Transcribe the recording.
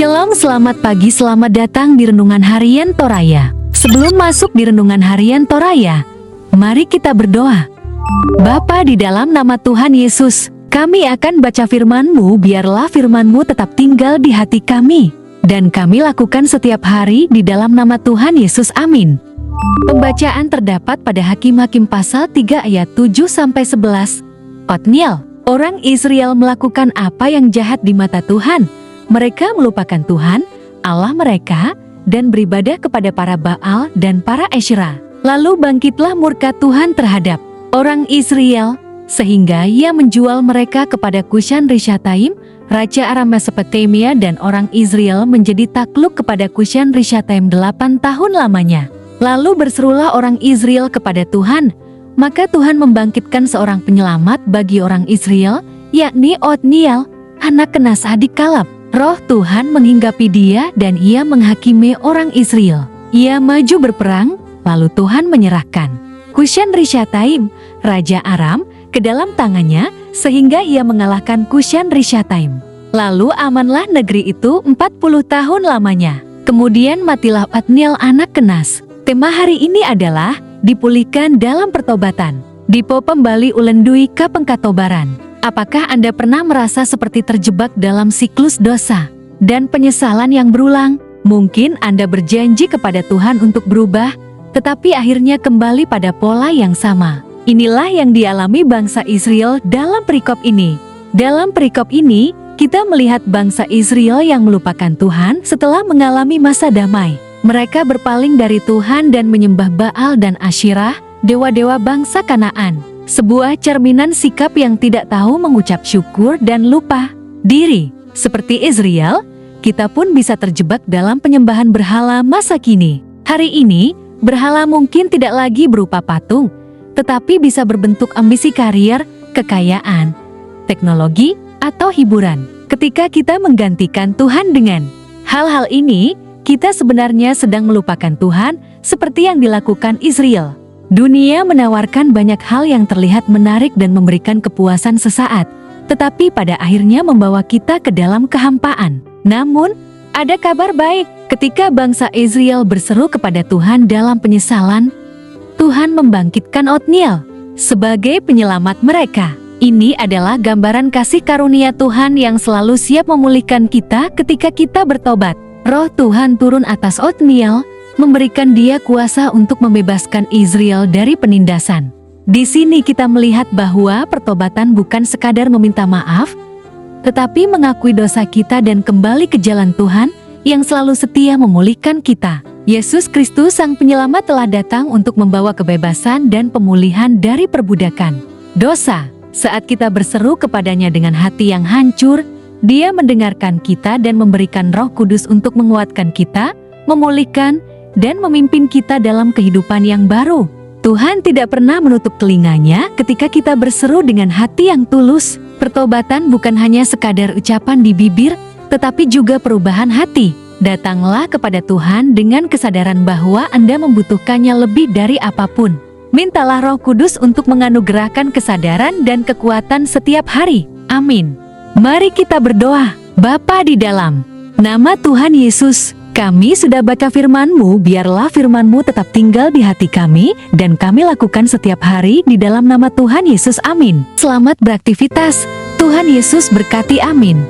Shalom, selamat pagi, selamat datang di Renungan Harian Toraya. Sebelum masuk di Renungan Harian Toraya, mari kita berdoa. Bapa, di dalam nama Tuhan Yesus, kami akan baca firman-Mu, biarlah firman-Mu tetap tinggal di hati kami, dan kami lakukan setiap hari di dalam nama Tuhan Yesus, amin. Pembacaan terdapat pada Hakim-Hakim pasal 3 ayat 7-11. Otniel, orang Israel melakukan apa yang jahat di mata Tuhan. Mereka melupakan Tuhan, Allah mereka, dan beribadah kepada para Baal dan para Asyera. Lalu bangkitlah murka Tuhan terhadap orang Israel, sehingga ia menjual mereka kepada Kushan-Rishathaim, Raja Aram Mesopotamia, dan orang Israel menjadi takluk kepada Kushan-Rishathaim 8 tahun lamanya. Lalu berserulah orang Israel kepada Tuhan, maka Tuhan membangkitkan seorang penyelamat bagi orang Israel, yakni Otniel, anak Kenas adik Kaleb. Roh Tuhan menghinggapi dia dan ia menghakimi orang Israel. Ia maju berperang, lalu Tuhan menyerahkan Kushan-Rishathaim, Raja Aram, ke dalam tangannya, sehingga ia mengalahkan Kushan-Rishathaim. Lalu amanlah negeri itu 40 tahun lamanya. Kemudian matilah Otniel anak Kenas. Tema hari ini adalah dipulihkan dalam pertobatan. Dipo pembali ulendui ka pengkatobaran. Apakah Anda pernah merasa seperti terjebak dalam siklus dosa dan penyesalan yang berulang? Mungkin Anda berjanji kepada Tuhan untuk berubah, tetapi akhirnya kembali pada pola yang sama. Inilah yang dialami bangsa Israel dalam perikop ini. Dalam perikop ini, kita melihat bangsa Israel yang melupakan Tuhan setelah mengalami masa damai. Mereka berpaling dari Tuhan dan menyembah Baal dan Asyerah, dewa-dewa bangsa Kanaan. Sebuah cerminan sikap yang tidak tahu mengucap syukur dan lupa diri. Seperti Israel, kita pun bisa terjebak dalam penyembahan berhala masa kini. Hari ini, berhala mungkin tidak lagi berupa patung, tetapi bisa berbentuk ambisi karier, kekayaan, teknologi, atau hiburan. Ketika kita menggantikan Tuhan dengan hal-hal ini, kita sebenarnya sedang melupakan Tuhan seperti yang dilakukan Israel. Dunia menawarkan banyak hal yang terlihat menarik dan memberikan kepuasan sesaat, tetapi pada akhirnya membawa kita ke dalam kehampaan. Namun, ada kabar baik. Ketika bangsa Israel berseru kepada Tuhan dalam penyesalan, Tuhan membangkitkan Otniel sebagai penyelamat mereka. Ini adalah gambaran kasih karunia Tuhan yang selalu siap memulihkan kita ketika kita bertobat. Roh Tuhan turun atas Otniel, memberikan dia kuasa untuk membebaskan Israel dari penindasan. Di sini kita melihat bahwa pertobatan bukan sekadar meminta maaf, tetapi mengakui dosa kita dan kembali ke jalan Tuhan yang selalu setia memulihkan kita. Yesus Kristus Sang Penyelamat telah datang untuk membawa kebebasan dan pemulihan dari perbudakan dosa. Saat kita berseru kepadanya dengan hati yang hancur, Dia mendengarkan kita dan memberikan Roh Kudus untuk menguatkan kita, memulihkan, dan memimpin kita dalam kehidupan yang baru. Tuhan tidak pernah menutup telinganya ketika kita berseru dengan hati yang tulus. Pertobatan bukan hanya sekadar ucapan di bibir, tetapi juga perubahan hati. Datanglah kepada Tuhan dengan kesadaran bahwa Anda membutuhkannya lebih dari apapun. Mintalah Roh Kudus untuk menganugerahkan kesadaran dan kekuatan setiap hari. Amin. Mari kita berdoa. Bapa di dalam nama Tuhan Yesus, kami sudah baca firman-Mu, biarlah firman-Mu tetap tinggal di hati kami, dan kami lakukan setiap hari di dalam nama Tuhan Yesus, amin. Selamat beraktivitas, Tuhan Yesus berkati, amin.